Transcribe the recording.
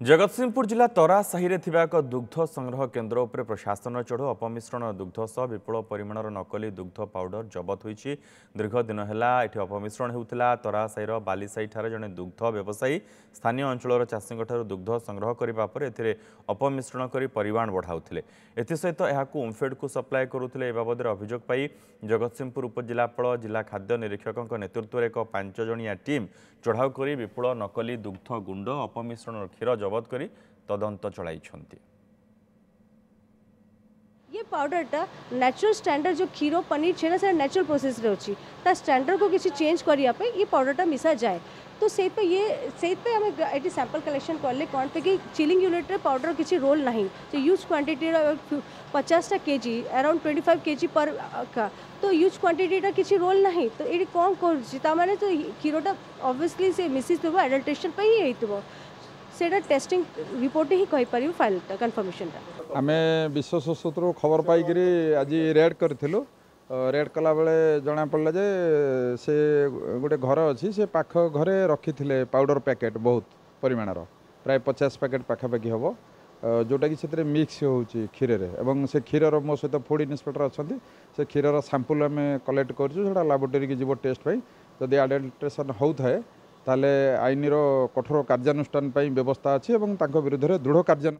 जगतसिंहपुर जिला तरा साहि में एक दुग्ध संग्रह केन्द्र उपर प्रशासन चढ़ अपमिश्रण दुग्ध सह विपुल परिमाणर नकली दुग्ध पाउडर जबत होती। दीर्घ दिन है ये अपमिश्रण होता। तरा साहिर बालीसाई ठारे जड़े दुग्ध व्यवसायी स्थानीय अंचल चाषी दुग्ध संग्रह करने अपमिश्रण कर परिमाण बढ़ाऊे। एसत यह ओमफेड को सप्लाय करुले बाबद अभियोग पाई जगतसिंहपुर उपजिलापाल जिला खाद्य निरीक्षक नेतृत्व में एक 5 जणिया टीम चढ़ाऊ कर विपुल नकली दुग्ध गुंड अपमिश्रण क्षीर जबत करी तदंत चलाई। ये पाउडरटा नेचुरल स्टैंडर्ड जो क्षीर पनीर छेना से नेचुरल प्रोसेस रे अछि ता स्टैंडर्ड को किसी चेंज करिया पे ये पाउडरटा मिसा जाए। तो से पे हमें एटी सैंपल कलेक्शन करले कौन पे कि चिलिंग यूनिट रे पाउडर किसी रोल नहीं तो use quantity 50 KG around 25 KG पर का तो यूज क्वांटिटी किसी रोल नहीं तो ये कौन कर माने तो क्षीरटा ऑब्वियसली से मिसिस थबो एडल्ट्रेशन पे ही हेतबो सेटा टेस्टिंग रिपोर्ट ही कहि परियो फाइल कंफर्मेशन ता आमे विश्वास सूत्र खबर पाई आज रेड करूँ। रेड कला बेले जना पड़ा जे से गोटे घर अच्छी से पाख घरे रखी थे पाउडर पैकेट बहुत परिमाणर प्राय 50 पैकेट पाखापाखि हम जोटा कि मिक्स हो क्षीर एवं से क्षीर मो सहित फूड इन्स्पेक्टर अच्छा से क्षीर सैंपल आम कलेक्ट करा लाबोरेटरी की जीव टेस्ट जदि एडल्ट्रेशन होता है ताले आईन कठोर कार्यानुष्ठान व्यवस्था अच्छी विरुद्ध दृढ़ कार्य